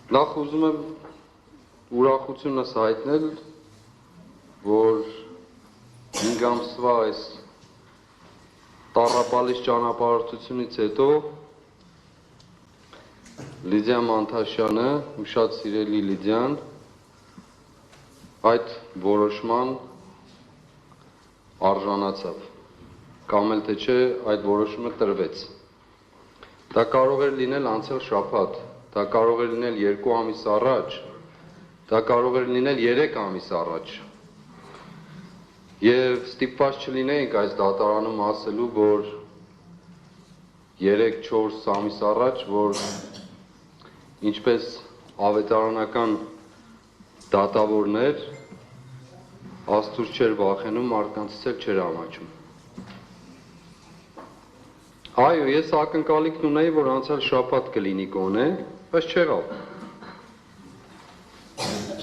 Նախ ուզում եմ ուրախությունս հայտնել, որ 5 ամսվա այս տառապալից ճանապարհորդությունից հետո Լիդիա Մանթաշյանը, ու շատ սիրելի Լիդիան, այդ որոշման արժանացավ, կամ էլ թե չէ այդ որոշումը տրվեց։ Դա կարող էր լինել անցյալ շաբաթ, դա կարող էր լինել 2 ամիս առաջ, դա կարող էր լինել 3 ամիս առաջ։ Եվ ստիպված չլինեինք այս դատարանում ասելու, որ 3-4 ամիս առաջ, որ ինչպես ավետարանական դատավորներ, Աստծուց չէր վախենում, մարդկանցից էլ չէր ամաչում։ Այո, ես ակնկալիքն ունեի, որ անցյալ շաբաթ կլինի գոնե, բայց չեղավ։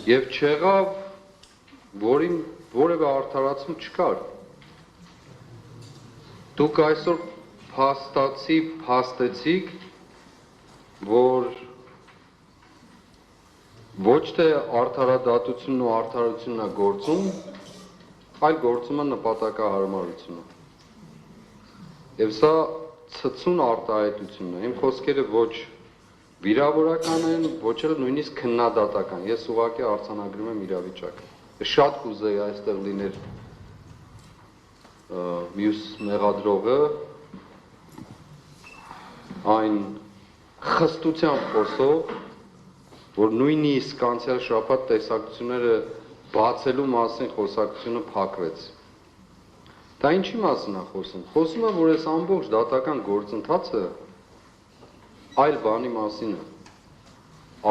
Եվ չեղավ, որին որևէ արդարացում չկար։ Դուք այսօր փաստեցիք, որ ոչ թե արդարադատությունն ու արդարությունն է գործում, այլ գործում է նպատակահարմարությունը։ Եվ սա ցցուն արտահայտություն է, իմ խոսքերը ոչ վիրավորական են, ոչ էլ նույնիսկ քննադատական, ես ուղղակի արձանագրում եմ իրավիճակը։ Շատ կուզեի այստեղ լիներ մյուս մեղադրողը, այն խստությամբ խոսող, որ նույնիսկ անցյալ շաբաթ տեսակցությունները բացելու մասին խոսակցությունը փակվեց։ Դա ինչի մասին է խոսում։ Խոսում է, որ այս ամբողջ դատական գործընթացը այլ բանի մասին է,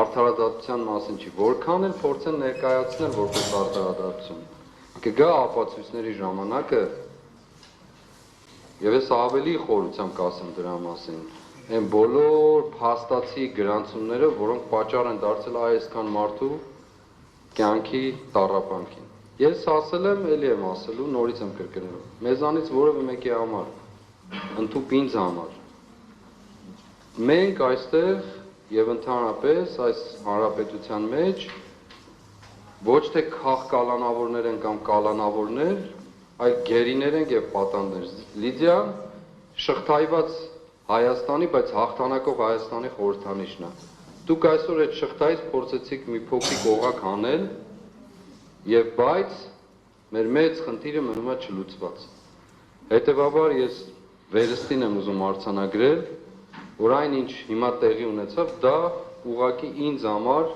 արդարադատության մասին չի, որքան էլ փորձեն ներկայացնել որպես արդարադատություն։ Կգա ապացույցների ժամանակը, եւ ես ավելի խորությամբ կասեմ դրա մասին, այն բոլոր փաստացի գրանցումները, որոնք պատճառ են դարձել այսքան մարդու կյանքի տառապանքին։ Ես ասել եմ, ելի եմ ասելու, նորից եմ կրկնելու։ Մեզանից որևէ մեկի համար, ընդհուպ ինձ համար, մենք այստեղ եւ ընդհանրապես այս հանրապետության մեջ ոչ թե քաղկալանավորներ են կամ կալանավորներ, այլ գերիներ են եւ պատանդներ։ Լիդիան շղթայված Հայաստանի, բայց հաղթանակող Հայաստանի խորհրդանիշն է։ Դուք այսօր այդ շղթայից փորձեցիք մի փոքրիկ օղակ հանել, եւ բայց մեր մեծ խնդիրը մնում է չլուծված։ Հետևաբար ես վերստին եմ ուզում արձանագրել, որ այն ինչ հիմա տեղի ունեցավ, դա ուղղակի ինձ համար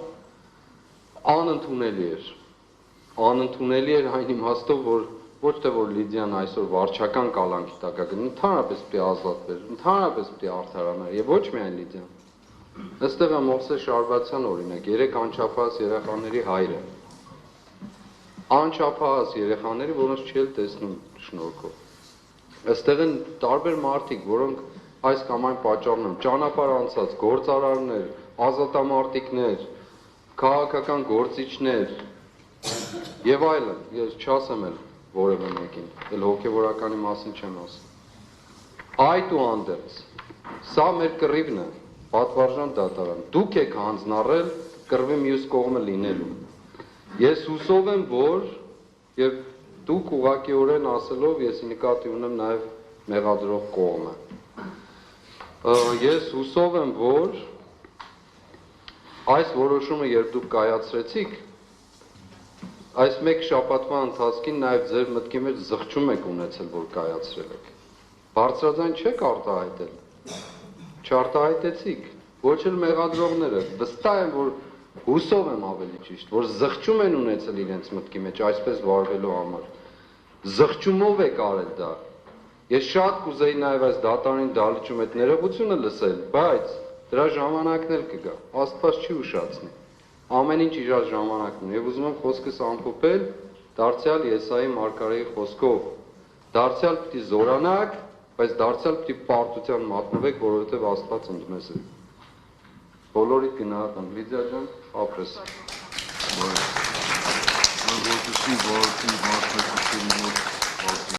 անընդունելի էր։ Անընդունելի էր այն իմաստով, որ ոչ թե որ Լիդիան այսօր վարչական կալանքի տակ է գնում, ընդհանրապես պետք է ազատվեր, ընդհանրապես պետք է արդարանար, եւ ոչ միայն Լիդիան։ Այստեղ է Մովսես Շարբացյան օրինակ, 3 անչափահաս երեխաների հայրը։ Անչափահաս երեխաների, որոնց չի էլ տեսնում շնորհքով։ Այստեղ են տարբեր մարդիկ, որոնք այս կամ այն պատճառներով ճանապարհ անցած գործարարներ, ազատամարտիկներ, քաղաքական գործիչներ եւ այլն, ես չասեմ էլ որևէ մեկին, էլ հոգեվորականի մասին չեմ ասում։ Այդուհանդերձ, սա մեր կռիվն է, պատվարժան դատարան։ Դուք եք հանձնառել կռվի մյուս կողմը լինելու։ Ես հուսով եմ, որ եւ դուք ուղղակիորեն ասելով ես նկատի ունեմ նաեւ մեղադրող կողմը։ Ես հուսով եմ, որ այս որոշումը երբ դուք կայացրեցիք, այս մեկ շաբաթվա ընթացքին նաև ձեր մտքի մեջ զղջում եք ունեցել, որ կայացրել եք։ Բարձրաձայն չեք արտահայտել։ Չարտահայտեցիք, ոչ էլ մեղադրողները, վստահ եմ, որ հուսով եմ ավելի ճիշտ, որ զղջում են ունեցել իրենց մտքի մեջ այսպես վարվելու համար։ Զղջումով եք արել դա։ Ես շատ կուզեի նաև այս դատարանի դալիճում այդ ներողությունը լսել, բայց դրա ժամանակն էլ կգա, Աստված չի ուշացնի։ Ամեն ինչ իր ժամանակն ունի, եւ ուզում եմ խոսքս ամփոփել դարձյալ Եսայի մարգարեի խոսքով։ Դարձյալ պիտի զորանաք, բայց դարձյալ պիտի պարտության մատնվեք, որովհետեւ Աստված ընդմեզ է։ Բոլորիդ գնահատեմ, Լիդիա ջան, ապրես։ Որոշի